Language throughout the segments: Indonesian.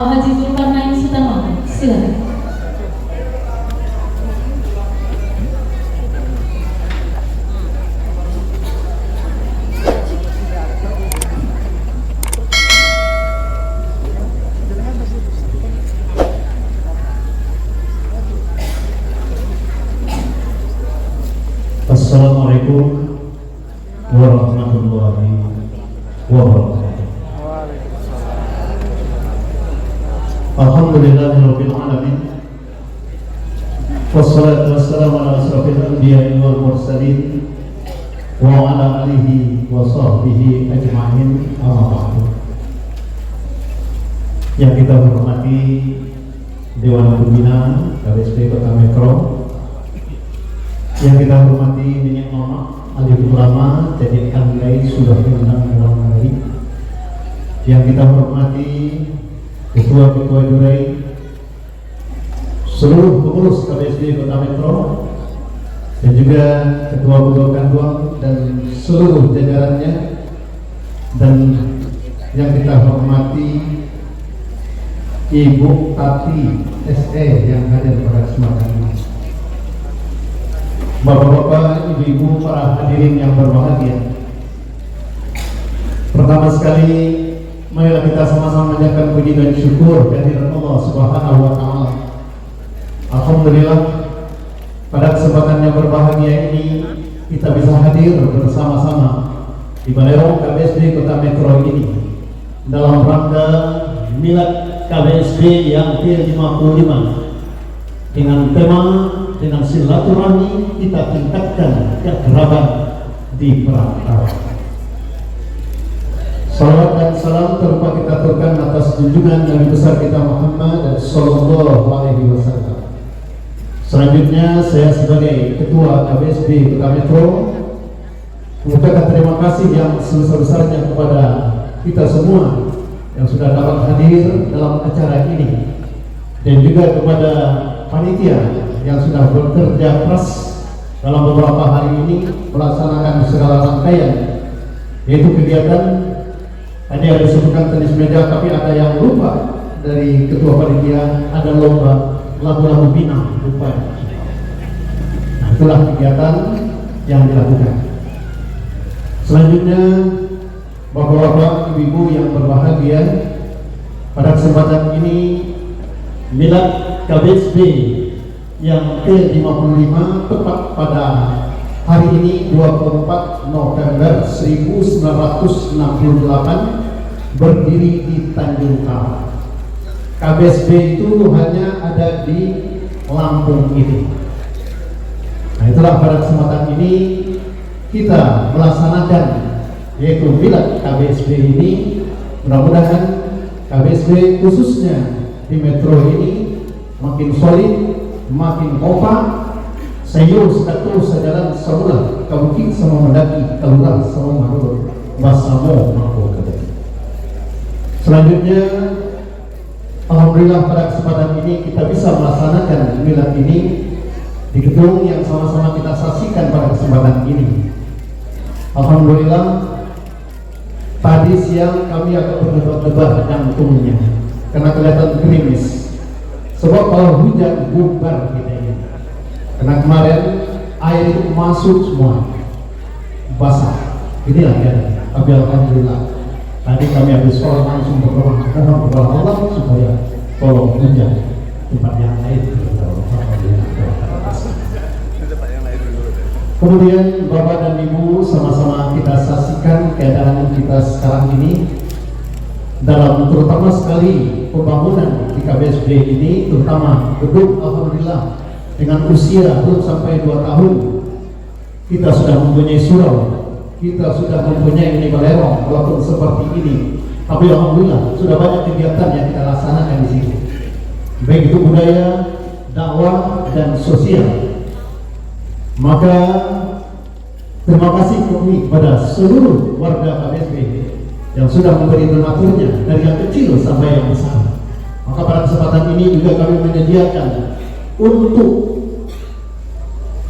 Haji Zulkarnain Sutama, silakan. Assalamualaikum warahmatullahi wabarakatuh. Alhamdulillahirabbil alamin. Wassalatu wassalamu ala asrofil anbiya'i wal mursalin wa ala alihi wa sahbihi ajma'in, amma ba'du. Yang kita hormati Dewan Pembina KBSP Kota Metro, yang kita hormati Minyak Mama, alim ulama, jadi alai sudah diundang dalam hari. Yang kita hormati ketua-ketua jurai, seluruh pengurus KBSD Kota Metro, dan juga ketua Bogor Kanduang dan seluruh jajarannya, dan yang kita hormati Ibu Tati SE yang hadir pada kesempatan ini. Bapak-bapak, ibu-ibu, para hadirin yang berbahagia. Pertama sekali, marilah kita sama-sama menyampaikan puji dan syukur kehadirat Allah Subhanahu wa taala. Alhamdulillah, pada kesempatan yang berbahagia ini kita bisa hadir bersama-sama di Balai KBSD Kota Metro ini dalam rangka Milad KBSD yang ke-55 dengan tema dengan silaturahmi kita tingkatkan kekerabatan di perantauan. Salawat dan salam terlupa kita aturkan atas junjungan Nabi besar kita Muhammad sallallahu alaihi wasallam. Selanjutnya saya sebagai ketua KBSD Kota Metro mengucapkan terima kasih yang sebesar-besarnya kepada kita semua yang sudah dapat hadir dalam acara ini, dan juga kepada panitia yang sudah bekerja keras dalam beberapa hari ini melaksanakan segala rangkaian, yaitu kegiatan tadi ada disebutkan tenis meja, tapi ada yang lupa dari ketua panitia, ada lomba lagu-lagu Minang lupa. Nah, itulah kegiatan yang dilakukan. Selanjutnya, bapak-bapak, ibu-ibu yang berbahagia, pada kesempatan ini Milad KBSD yang ke-55 tepat pada hari ini 24 November 1968 berdiri di Tanjung Karang. KBSD itu hanya ada di Lampung ini. Nah, itulah pada kesempatan ini kita melaksanakan yaitu Milad KBSD ini. Mudah-mudahan KBSD khususnya di Metro ini makin solid, makin kompak, sayur sekatu sejalan semula, kabuki sama mendaki, kalurah sama madul, basamo mampu kedai. Selanjutnya, alhamdulillah pada kesempatan ini kita bisa melaksanakan milad ini di gedung yang sama-sama kita saksikan pada kesempatan ini. Alhamdulillah, tadi siang kami agak berdebar-debar jantungnya karena kelihatan gerimis. Sebab kalau hujan bubar kita ini. Karena kemarin air itu masuk semua, basah. Inilah ya. Tapi alhamdulillah, tadi kami habis sholat langsung berdoa mohon kepada Allah supaya tolong hujan tempat yang lain. Kemudian Bapak dan Ibu sama-sama kita saksikan keadaan kita sekarang ini dalam terutama sekali pembangunan di KBSD ini, terutama gedung. Alhamdulillah dengan usia belum sampai 2 tahun kita sudah mempunyai surau, kita sudah mempunyai ini balerong walaupun seperti ini, tapi alhamdulillah sudah banyak kegiatan yang kita laksanakan di sini, baik itu budaya, dakwah dan sosial. Maka terima kasih kami kepada seluruh warga KBSD yang sudah memberi donaturnya dari yang kecil sampai yang besar. Maka pada kesempatan ini juga kami menyediakan untuk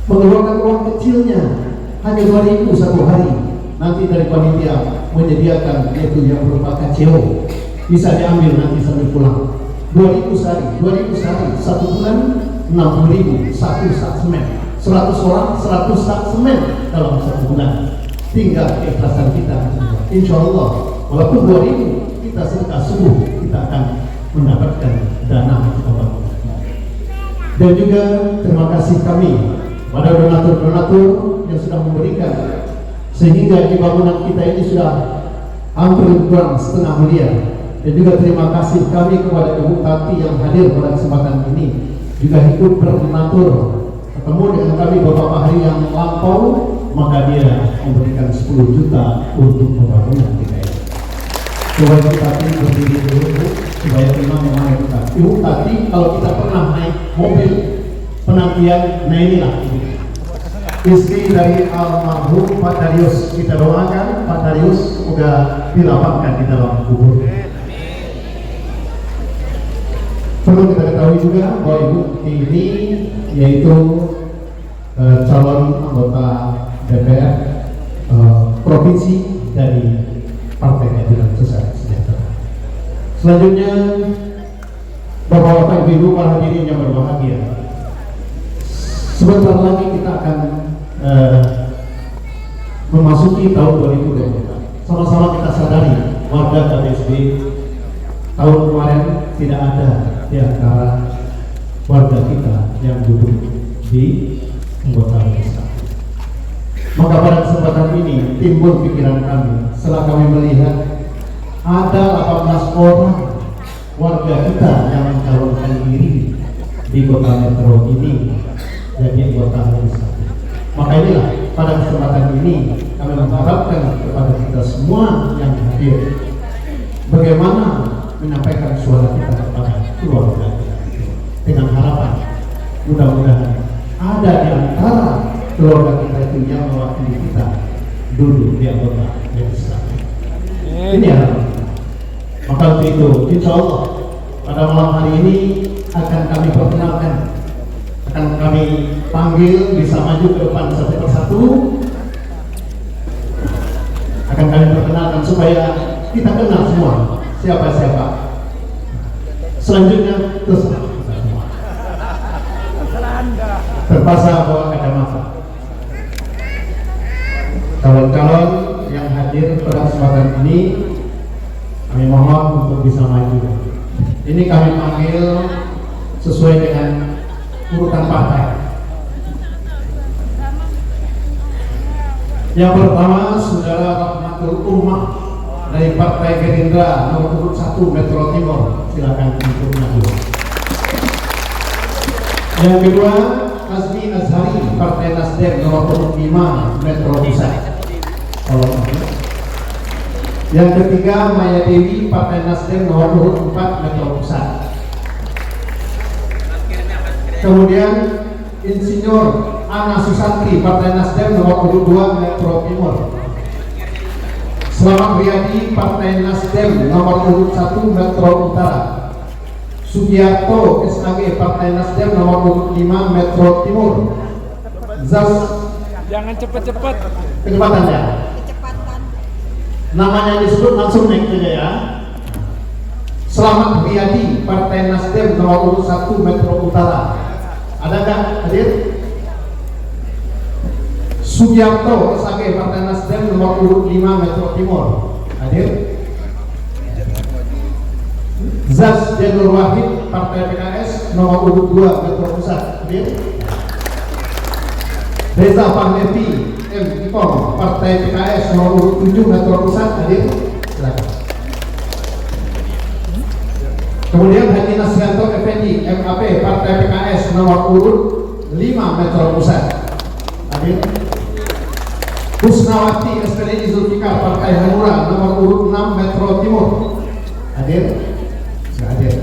mengeluarkan uang kecilnya hanya 2.000 satu hari. Nanti dari panitia menyediakan yaitu yang berupa KCO bisa diambil nanti sambil pulang. 2.000 sehari, 2.000 sehari, 1 bulan 60.000, 1 sak semen. 100 orang, 100 sak semen dalam 1 bulan. Tinggal keikhlasan kita. Insya Allah, walaupun 2.000 kita sedekah subuh, kita akan mendapatkan dana kita bangun. Dan juga terima kasih kami pada donatur-donatur yang sudah memberikan, sehingga di bangunan kita ini sudah hampir kurang setengah miliar. Dan juga terima kasih kami kepada Ibu Tati yang hadir pada kesempatan ini, juga ikut berdonatur, ketemu dengan kami beberapa hari yang lampau, maka dia memberikan 10 juta untuk pembangunan kita ini. Coba Ibu Tati berdiri dulu, supaya memang kita. Ibu Tati kalau kita pernah naik mobil penantian, nah inilah istri dari almarhum Pak Darius. Kita doakan Pak Darius semoga dilapangkan di dalam kubur. Perlu kita ketahui juga bahwa Ibu ini yaitu calon anggota DPR provinsi dari Partai Keadilan Sosial Sejahtera. Selanjutnya, Bapak-bapak, Ibu-ibu, para hadirin yang berbahagia, sebentar lagi kita akan memasuki tahun 2024. Sama-sama kita sadari warga KBSB tahun kemarin tidak ada di antara warga kita yang duduk di anggota legislatif. Maka pada kesempatan ini timbul pikiran kami setelah kami melihat ada 18 orang warga kita yang mencalonkan diri di kota metro ini jadi anggota legislatif. Maka inilah pada kesempatan ini kami mengharapkan kepada kita semua yang hadir bagaimana menyampaikan suara kita kepada keluarga kita dengan harapan mudah-mudahan ada di antara keluarga kita itu yang mewakili kita duduk di anggota legislatif. Ini harapan. Maka untuk itu, insya Allah pada malam hari ini akan kami perkenalkan, akan kami panggil, bisa maju ke depan satu persatu, akan kami perkenalkan supaya kita kenal semua siapa-siapa. Selanjutnya terserah kita semua. Terpaksa bawa kacamata. Calon-calon yang hadir pada kesempatan ini kami mohon untuk bisa maju. Ini kami panggil sesuai dengan urutan partai. Yang pertama, Saudara Rahmatul Ummah dari Partai Gerindra nomor urut 1 Metro Timur, silakan untuk maju. Yang kedua, Azmi Azhari Partai Nasdem nomor urut 5 Metro Pusat. Yang ketiga, Maya Dewi Partai Nasdem nomor urut 4 Metro Pusat. Kemudian Insinyur Ana Susantri Partai Nasdem nomor urut 2 Metro Timur. Selamat Riyadi Partai Nasdem nomor urut 1 Metro Utara. Sugiarto SAG Partai Nasdem nomor urut 5 Metro Timur. Zas, jangan cepet-cepet. kecepatan ya. Namanya disebut langsung naik saja ya. Selamat Riyadi Partai Nasdem nomor urut 1 Metro Utara. Adakah hadir? Sugiarto SAG Partai Nasdem nomor urut 5 Metro Timur. Hadir? Zaz Janur Wahid Partai PKS nomor urut 2 Metro Pusat. Hadir? Reza Pahlevi M. Ipong Partai PKS nomor urut 7 Metro Pusat. Hadir? Silakan. Kemudian Haji Nasrianto Effendi MAP Partai PKS nomor urut 5 Metro Pusat. Hadir? Husnawati SPD Zulfikar Partai Hanura nomor urut 6 Metro Timur. Hadir? Sudah hadir.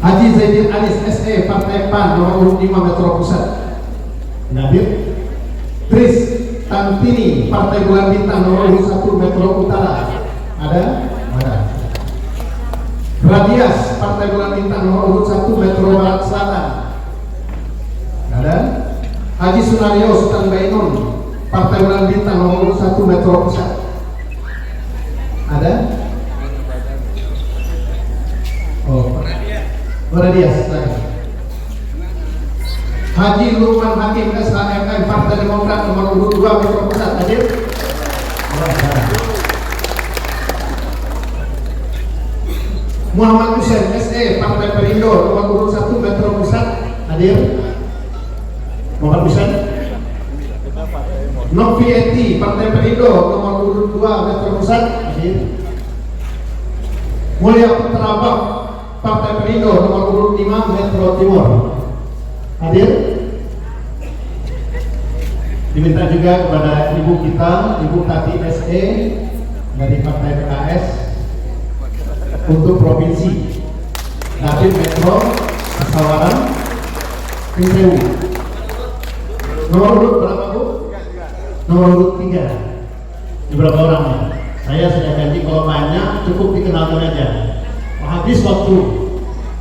Haji Zaidin Anis SE Partai PAN nomor urut 5 Metro Pusat. Hadir? Tris Tantini Partai Bulan Bintang nomor urut 1 Metro Utara. Ada? Ada. Radias Partai Bulan Bintang nomor urut 1 Metro Barat Selatan. Ada? Haji Sunario Sultan Bainun Partai Bulan Bintang nomor urut 1 Metro Pusat. Ada? Beradias lagi. Haji Lukman Hakim SHMM Partai Demokrat nomor urut 2 Metro Pusat hadir. Muhammad Hussein SE Partai Perindo nomor urut 1 Metro Pusat hadir. Muhammad Hussein. Novi Eti Partai Perindo nomor urut 2 Metro Pusat hadir. Mulia Putra Partai Perindo nomor urut 5 Metro Timur hadir. Diminta juga kepada ibu kita, Ibu Tati SE dari Partai PKS untuk provinsi David Metro Sasawaran Pinsewu. Nomor urut berapa Bu? Nomor urut 3. Ini berapa orangnya? Saya sudah janji kalau banyak cukup dikenalkan aja. Habis waktu.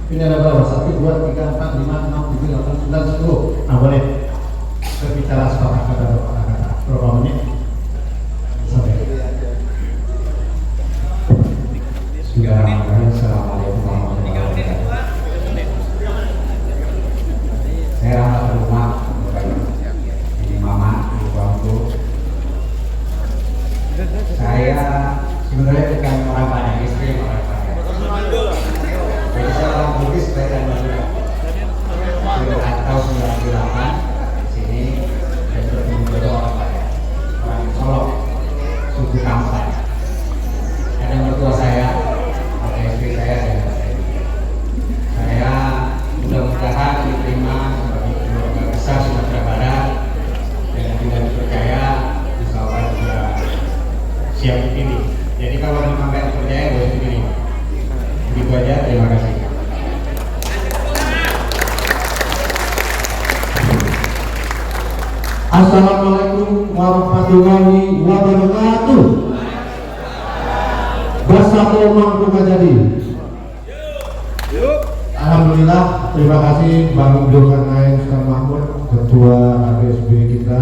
Ini ada berapa? 1, 2, 3, 4, 5, 6, 7, 8, 9, 10. Nah boleh berbicara sepakat kata berapa menit? Sampai. Bismillahirrahmanirrahim. Assalamualaikum warahmatullahi wabarakatuh. Saya Rahmat Rumah, ini Mama, Ibu Bangku. Saya sebenarnya bukan orang banyak istri, orang banyak. Jadi saya orang Bugis, saya dan Madura. Atau 98 di sini dan bertemu orang banyak. Orang Solo, suku Kampai. Ada mertua saya, ada istri saya mudah-mudahan diterima sebagai keluarga besar Sumatera Barat dan tidak dipercaya, insya Allah juga siap dipilih. Jadi kalau memang tidak dipercaya, boleh dipilih. Begitu aja, terima kasih. Assalamualaikum warahmatullahi wabarakatuh. Bersatu mampu jadi. Alhamdulillah, terima kasih Bang Zulkarnain Ustaz Mahmud, Ketua HPSB kita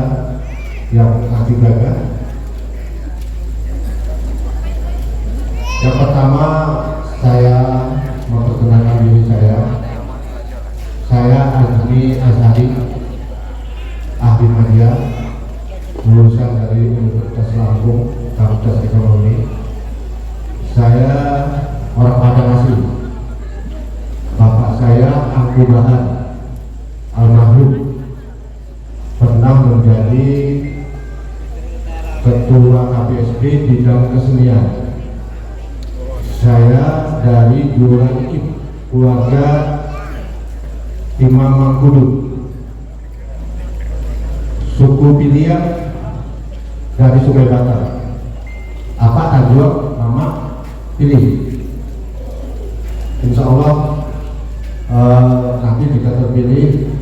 yang masih gagal. Yang pertama, saya memperkenalkan diri saya. Saya Azmi Azhari, ahli media, lulusan dari Universitas Lampung, Fakultas Ekonomi. Saya orang Padang asli. Bapak saya Angku Bahan almarhum pernah menjadi ketua KPSB bidang kesenian. Saya dari Juran keluarga Imam Mangkudu, suku Piliang dari Sungai Batar. Apa tajuk nama pilih? Insya Allah nanti jika terpilih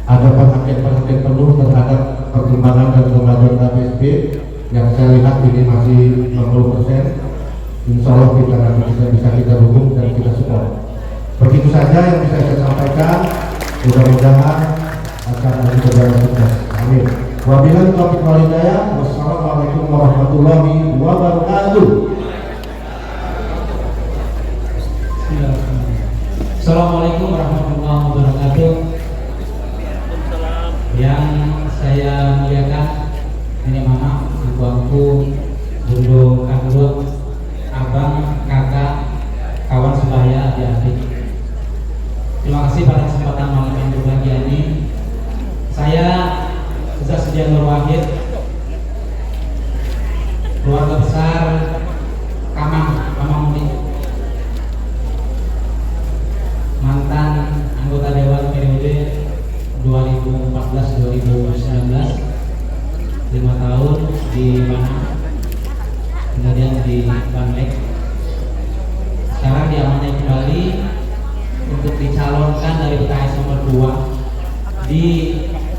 ada perhatian penuh terhadap perkembangan dan kemajuan KPSB yang saya lihat ini masih 60%. Insya Allah kita nanti bisa kita dukung dan kita support. Begitu saja yang bisa saya sampaikan. Mudah-mudahan akan nanti berjalan sukses. Amin. Wabillahi taufiq wal hidayah. Wassalamualaikum warahmatullahi wabarakatuh. Assalamualaikum warahmatullahi wabarakatuh. Yang saya muliakan nenek mama, ibu aku, bunda, kakak, abang, kakak, kawan sebaya, adik-adik. Terima kasih pada kesempatan malam yang berbahagia ini. Saya Ustaz Sudian Nur Wahid, keluarga besar Kamang Muni, mantan anggota Dewan periode 2014-2019, 5 tahun di mana, kemudian di Bangladesh. Sekarang diamanai kembali untuk dicalonkan dari PKS nomor 2 di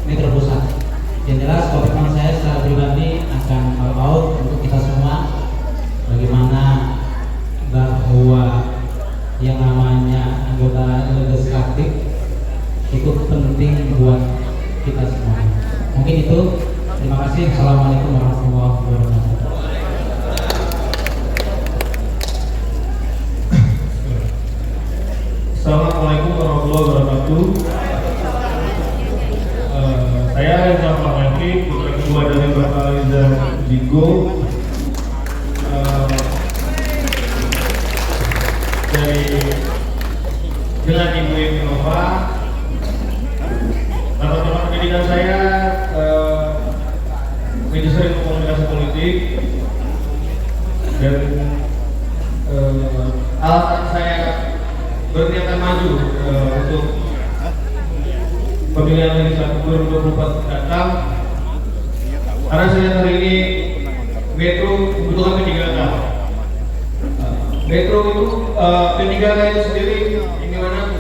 Metro Pusat. Yang jelas komitmen saya secara pribadi akan all untuk kita semua, bagaimana bahwa yang namanya anggota legislatif itu penting buat kita semua. Mungkin itu. Terima kasih. Assalamualaikum warahmatullahi wabarakatuh. Assalamualaikum warahmatullahi wabarakatuh. Saya Reza Fahmi, putra kedua dari Bapak Reza Digo. Dari dengan Ibu Nova. Latar belakang pendidikan saya Magister Ilmu Komunikasi Politik, dan alasan saya berniatan maju untuk pemilihan legislatif 2024 datang karena saya lihat hari ini Metro membutuhkan P3K. Metro itu P3K itu sendiri yang dimana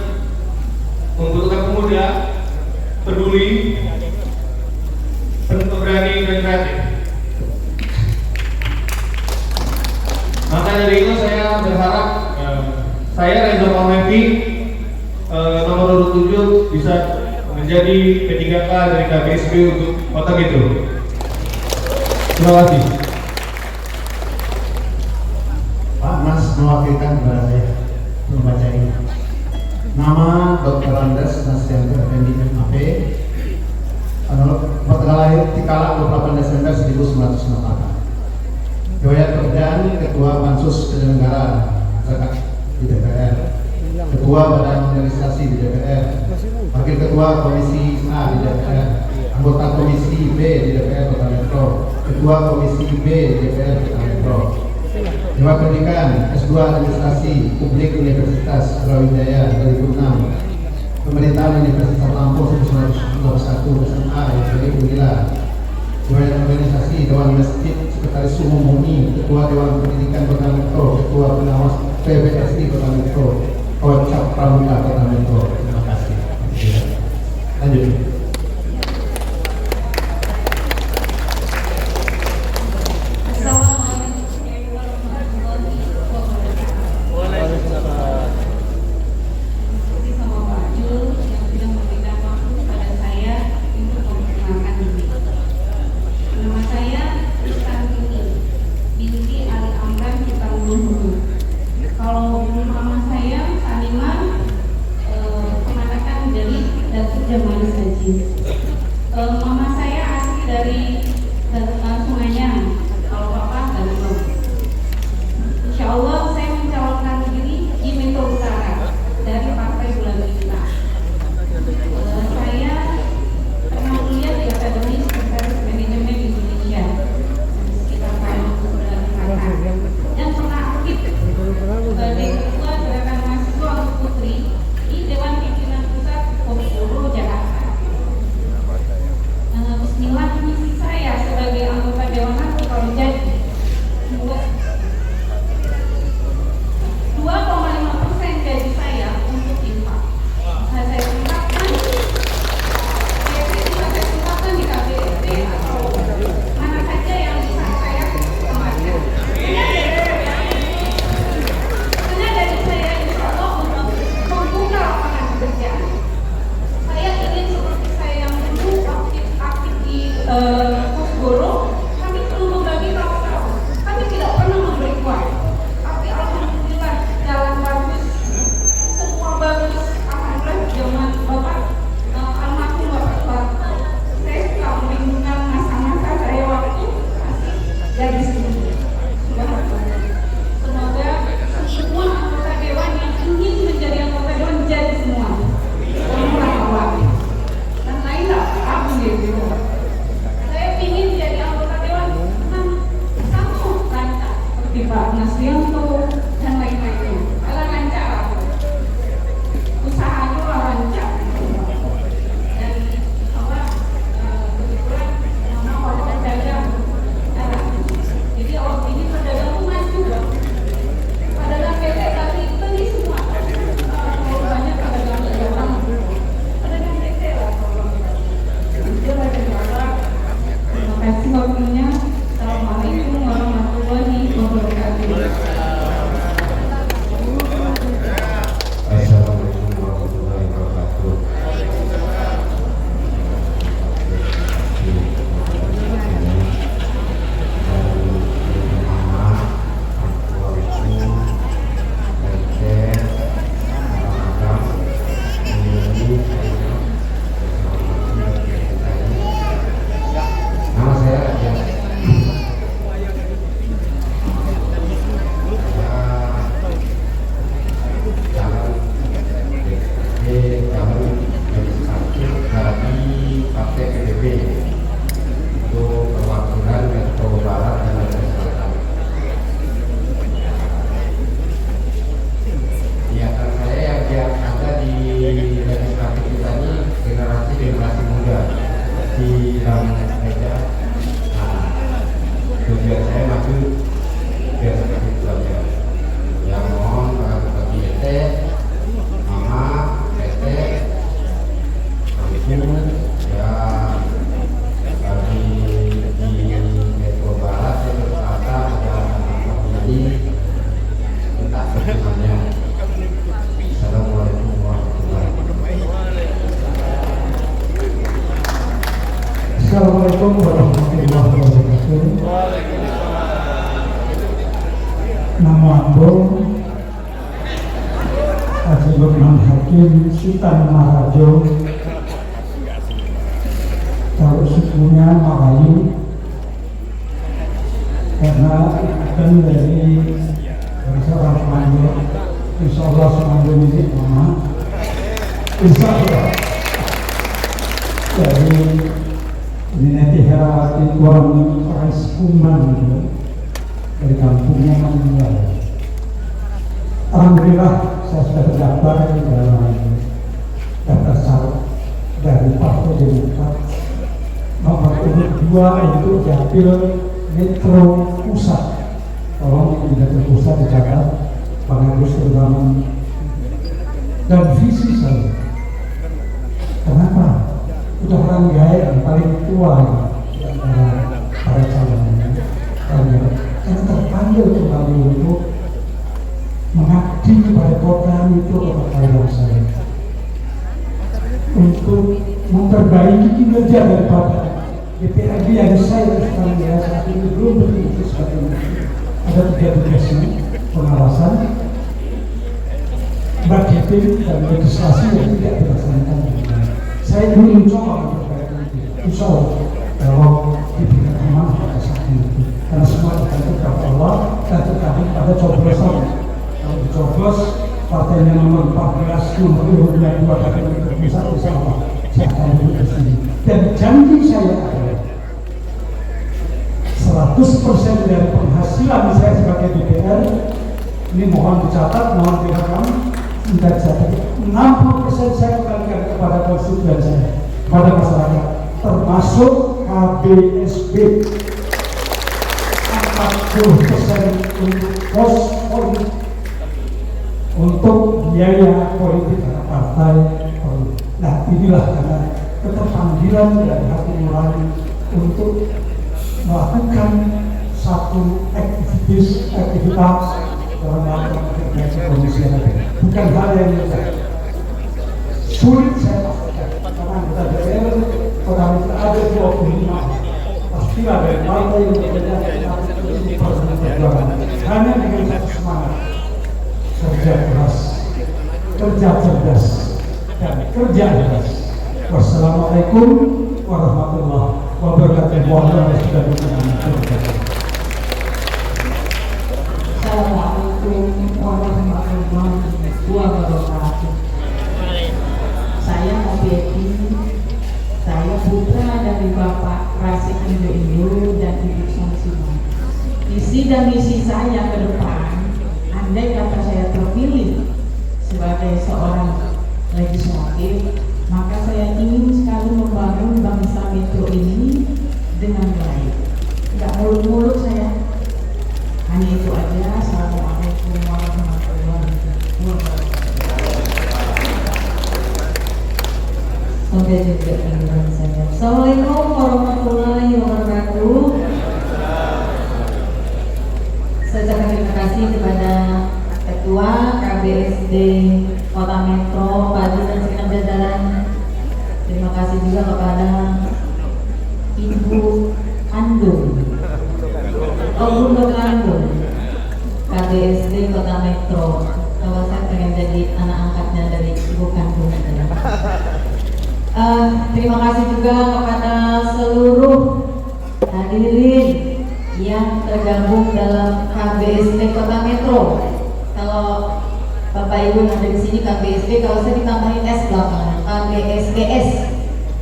membutuhkan pemuda peduli, pemberani dan kreatif. Maka dari itu saya berharap saya Reza Fahmi nomor 27 bisa menjadi P3K dari KPSB untuk Kota Metro. Terima kasih. Pak Mas mewakilkan kepada saya membaca ini. Nama Dr. Andes Nasrianto Effendi MAP, tanggal lahir Tikala 28 Desember 1998. Riwayat pekerjaan Ketua Pansus Penyelenggaraan Zakat di DPR, Ketua Badan Legislasi di DPR, Wakil Ketua Komisi A di DPR, anggota Komisi B di DPR Kota Metro, Ketua Komisi B di DPR Kota Metro. Dewan Pendidikan S2 Administrasi Publik Universitas Brawijaya 2006, Pemerintahan Universitas Lampung 1991 SMA IPB Unila. Dewan Organisasi Dewan Masjid Sekretaris Umum MUI, Ketua Dewan Pendidikan Kota Metro, Ketua Pengawas PBSI Kota Metro, Kocap Pramuka Kota Metro. Terima kasih. Lanjut. Mama saya asli dari Sungainya, kalau papa dari Lombok. Insya Allah saya mencalonkan diri di Metro Utara dari Partai Bulan Bintang. Saya pernah kuliah di Akademi Sekretaris Manajemen Indonesia sekitar tahun 1994 dan pernah aktif sebagai ketua gerakan mahasiswa putri di Dewan Pimpinan Pusat Komisi Jakarta. Haji Lukman Hakim Sultan Maharajo, kalau sukunya Melayu, karena bukan dari seorang Semando, insya Allah Semando milik mama, insya Allah dari Minati Herawati Tuan Rais Kuman dari kampungnya meninggal. Alhamdulillah saya sudah terdaftar dalam daftar caleg dari Partai Demokrat. Nomor urut 2 itu Dapil Metro Pusat. Tolong di Dapil Pusat dicatat Bang Agus terutama. Dan visi saya, kenapa? Udah orang gaya yang paling tua di antara para calonnya. Karena terpanggil kembali untuk mengabdi kepada kota itu kepada saya, untuk memperbaiki kinerja daripada DPRD yang saya sekarang ya saat ini belum betul sebagai ada 3 tugasnya: pengawasan, budgeting, dan legislasi yang tidak dilaksanakan. Saya dulu mencoba memperbaiki itu, insya Allah kalau diberikan amanah pada saat itu, karena semua tergantung kepada Allah dan tergantung pada coblosan. Kalau dicoblos partainya nomor 14, nomor urutnya 2 dan nomor 1, insya Allah saya akan duduk di sini. Dan janji saya adalah 100% dari penghasilan saya sebagai DPR, ini mohon dicatat, mohon direkam, tidak dicatat, 60% saya kembalikan kepada konstituen saya, kepada masyarakat, termasuk KBSB, 40% untuk pos politik, untuk biaya politik karena partai. Nah, inilah karena keterpanggilan dari hati nurani untuk melakukan satu aktivitas dalam melakukan kerja komisi bukan hal yang mudah. Sulit saya pastikan karena kita DPR orang itu ada 25, pastilah dari partai yang berbeda hanya dengan satu semangat: kerja keras, kerja cerdas, dan kerja keras. Wassalamualaikum warahmatullahi wabarakatuh. Assalamualaikum warahmatullahi wabarakatuh. Saya Mobieti, saya putra dari Bapak Rasik Indo dan Ibu Samsima. Visi dan misi saya ke depan, andai kata saya terpilih sebagai seorang legislatif, maka saya ingin sekali membangun bangsa Metro ini dengan baik. Tidak muluk-muluk saya. Hanya itu aja. Assalamualaikum warahmatullahi wabarakatuh. Sampai juga panggilan saya. Assalamualaikum warahmatullahi wabarakatuh. Saya ucapkan terima kasih kepada Ketua KBSD Kota Metro, Pak Adi dan segenap jajaran. Terima kasih juga kepada Ibu Andung, Bunda Andung, KBSD Kota Metro. Kalau saya pengen jadi anak angkatnya dari Ibu Kandung. Terima kasih juga kepada seluruh hadirin yang tergabung dalam KBSD Kota Metro. Kalau Bapak Ibu yang ada di sini KBSD, kalau saya ditambahin S belakangan, KBSDS,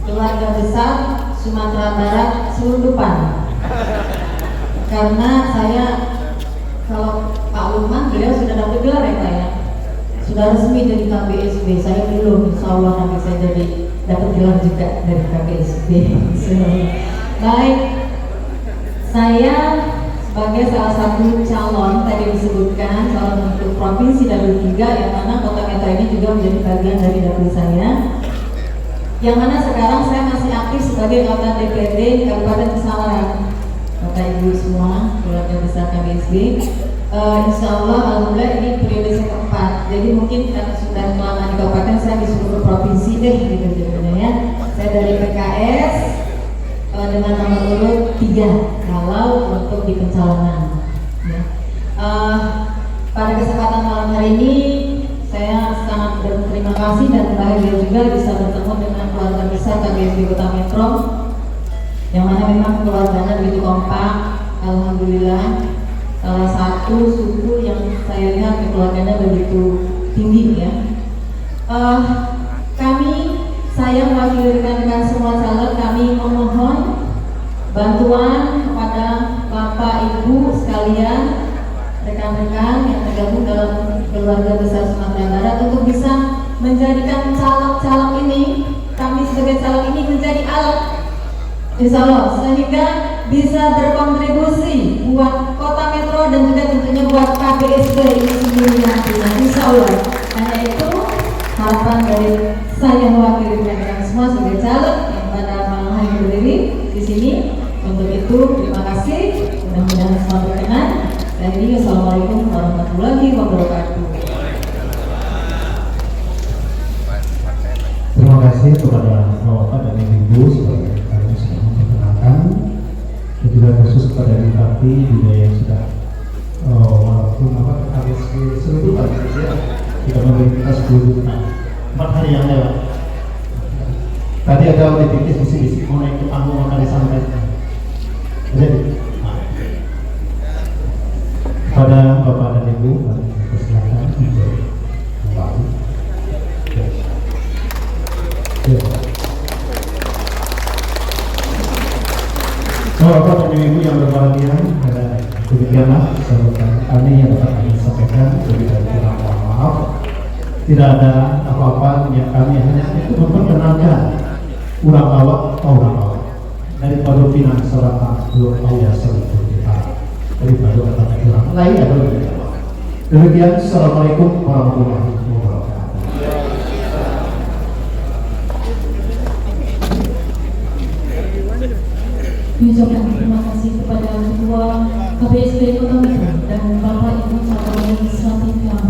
Keluarga Besar Sumatera Barat Selundupan. Karena saya, kalau Pak Lukman beliau sudah dapat gelar ya Pak ya, sudah resmi dari KBSD. Saya belum, insya Allah nanti saya jadi dapat gelar juga dari KBSD. Baik, saya sebagai salah satu calon tadi disebutkan calon untuk provinsi Dapil 3, yang mana Kota Metro ini juga menjadi bagian dari dapil saya, yang mana sekarang saya masih aktif sebagai Ketua DPRD Kabupaten Pesawaran. Bapak Ibu semua keluarga besar KBSD, insya Allah alhamdulillah ini periode saya keempat. Jadi mungkin karena sudah lama di kabupaten, saya disuruh ke provinsi deh gitu jadinya ya. Saya dari PKS dengan nomor urut 3 kalau untuk di pencalonan ya. Pada kesempatan malam hari ini saya sangat berterima kasih dan bahagia juga bisa bertemu dengan keluarga besar KBSB Kota Metro, yang mana memang keluarganya begitu kompak. Alhamdulillah, salah satu suku yang saya lihat keluarganya begitu tinggi ya. Saya mewakili rekan-rekan semua caleg, kami memohon bantuan kepada Bapak Ibu sekalian, rekan-rekan yang tergabung dalam keluarga besar Sumatera Barat untuk bisa menjadikan caleg-caleg ini, kami sebagai caleg ini menjadi alat, insya Allah, sehingga bisa berkontribusi buat Kota Metro dan juga tentunya buat KBSB ini sendiri nantinya, insya Allah. Hanya itu harapan dari saya mewakili rekan-rekan semua sebagai caleg yang pada malam hari berdiri di sini. Untuk itu terima kasih, mudah-mudahan semua berkenan. Dan ini assalamualaikum warahmatullahi wabarakatuh. Terima kasih kepada Bapak dan Ibu sebagai kami sudah memperkenalkan, dan juga khusus kepada Bupati juga yang sudah walaupun KBSB seluruh Indonesia kita memberi kita 10 tahun 4 hari yang lewat. Tadi ada politikus bisik-bisik mau naik ke panggung maka disampaikan. Jadi kepada Bapak dan Ibu kami persilakan untuk kembali. Bapak dan Ibu yang berbahagia, demikianlah sambutan kami yang dapat kami sampaikan. Lebih dari kurang mohon maaf. Tidak ada apa-apa yang kami hanya itu memperkenalkan urang awak daripada finans serata belum awya seluruh kita daripada kata kurang lain adalah demikian. Assalamualaikum warahmatullahi wabarakatuh. Mengucapkan terima kasih kepada Ketua KBSB Kota Metro dan Bapak Ibu Caleg Legislatif yang